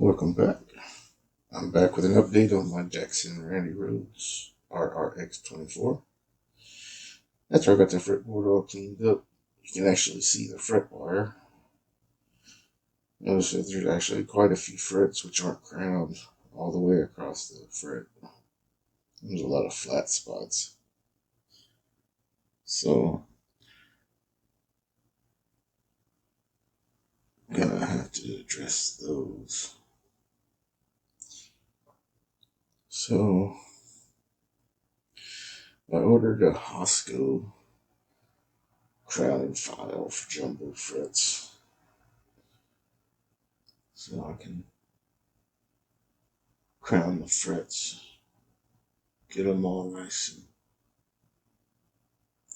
Welcome back. I'm back with an update on my Jackson Randy Rhoads RRX24. After I got the fretboard all cleaned up, you can actually see the fret wire. Notice that there's actually quite a few frets which aren't crowned all the way across the fret. There's a lot of flat spots. So I'm gonna have to address those. So I ordered a Hosco crowning file for jumbo frets, so I can crown the frets, get them all nice and,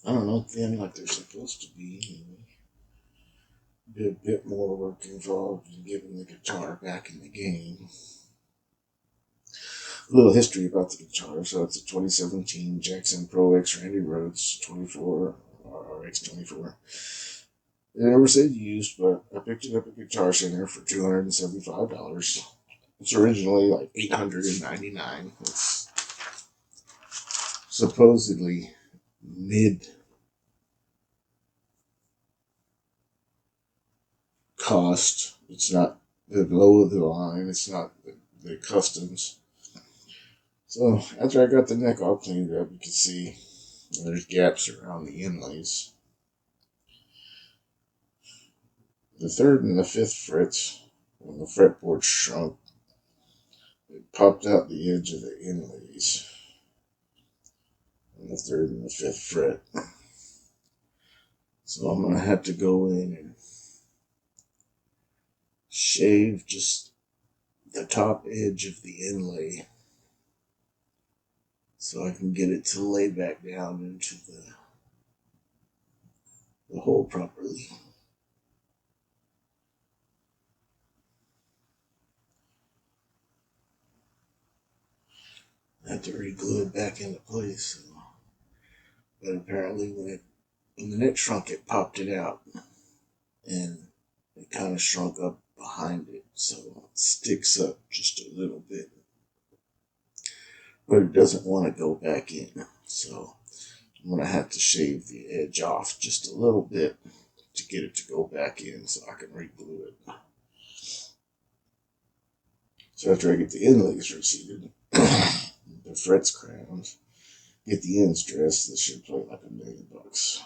I don't know, thin like they're supposed to be. Be a bit more work involved in getting the guitar back in the game. A little history about the guitar. So it's a 2017 Jackson Pro X Randy Rhoads 24 RX24. It never said used, but I picked it up at Guitar Center for $275. It's originally like $899. It's supposedly mid cost. It's not the low of the line. It's not the customs. So after I got the neck all cleaned up, you can see there's gaps around the inlays. The third and the fifth frets, when the fretboard shrunk, it popped out the edge of the inlays on the third and the fifth fret. So I'm going to have to go in and shave just the top edge of the inlay so I can get it to lay back down into the hole properly. I have to re-glue it back into place. So. But apparently when the neck shrunk, it popped it out. And it kind of shrunk up behind it. So it sticks up just a little bit. But it doesn't want to go back in. So I'm going to have to shave the edge off just a little bit to get it to go back in so I can re-glue it. So after I get the inlays reseated, the frets crowned, get the ends dressed, this should play like $1,000,000.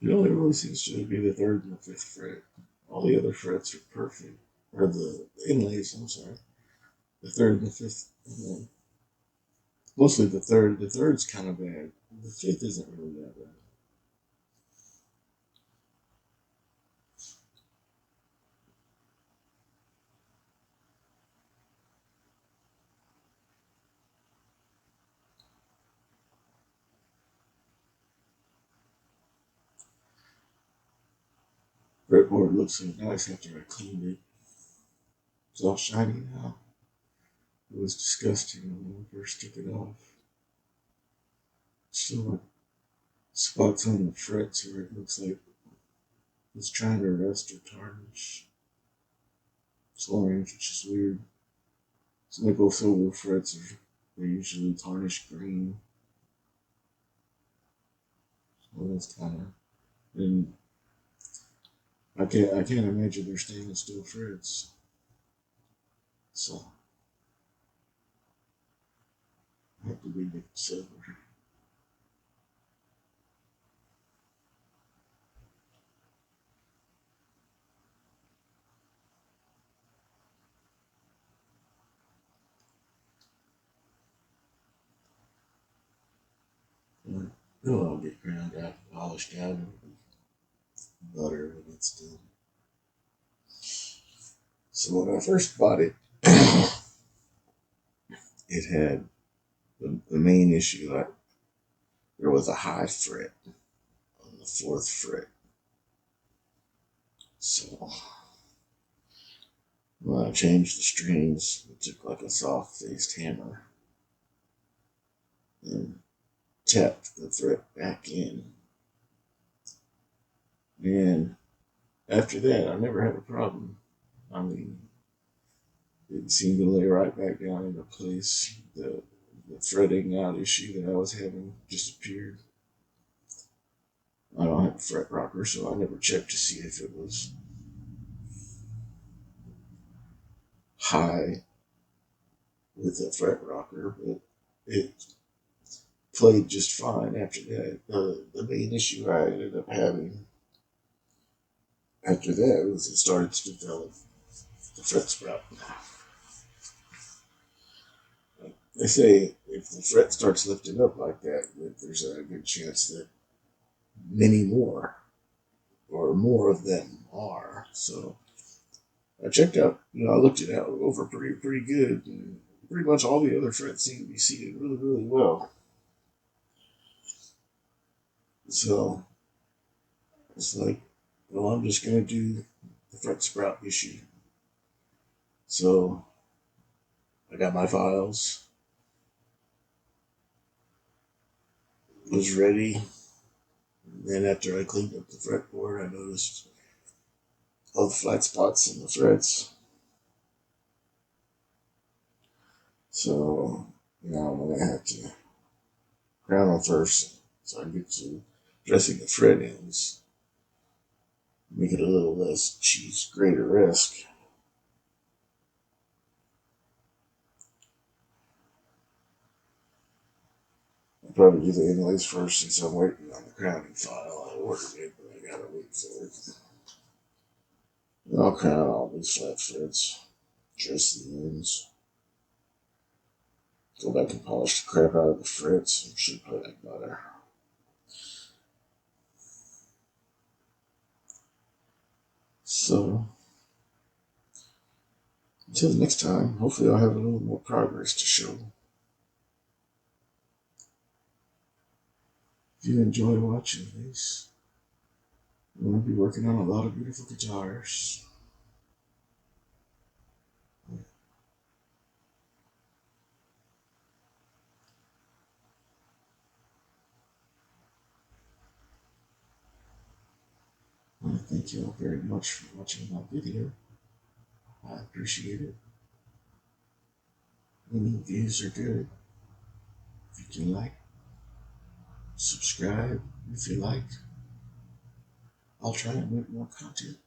It only really seems to be the third and the fifth fret. All the other frets are perfect. Or the inlays, I'm sorry. The third and the fifth. Mostly the third. The third's kind of bad. The fifth isn't really that bad. Fretboard looks so nice after I cleaned it. It's all shiny now. It was disgusting when I first took it off. Still like spots on the frets where it looks like it's trying to rust or tarnish. It's orange, which is weird. It's nickel silver frets they're usually tarnished green. So that's kind of, and I can't imagine they're stainless steel frets. So I have to be nickel silver. It'll all get ground out, polished out, and butter when it's done. So when I first bought it, it had the main issue, there was a high fret on the fourth fret. So when I changed the strings, I took like a soft faced hammer and tapped the fret back in. And after that, I never had a problem. I mean, it seemed to lay right back down into place. The fretting out issue that I was having disappeared. I don't have a fret rocker, so I never checked to see if it was high with a fret rocker, but it played just fine after that. The main issue I ended up having after that was it started to develop the fret sprout. They say if the fret starts lifting up like that, there's a good chance that many more or more of them are. So I checked out, I looked it out over pretty good, and pretty much all the other frets seem to be seated really well. So it's like, well, I'm just gonna do the fret sprout issue. So I got my files, was ready. And then after I cleaned up the fretboard, I noticed all the flat spots in the frets. So, I'm gonna have to crown them first so I can get to dressing the fret ends, make it a little less cheese grater risk. I'll probably do the inlays first since I'm waiting on the crowning file. I ordered it, but I gotta wait for it. I'll crown all these flat frets, dress the ends, go back and polish the crap out of the frets. It should play like butter. So, until the next time, hopefully I'll have a little more progress to show. If you enjoy watching this, I'm going to be working on a lot of beautiful guitars. I want to thank you all very much for watching my video. I appreciate it. Any views are good. If you can like, subscribe if you like. I'll try and make more content.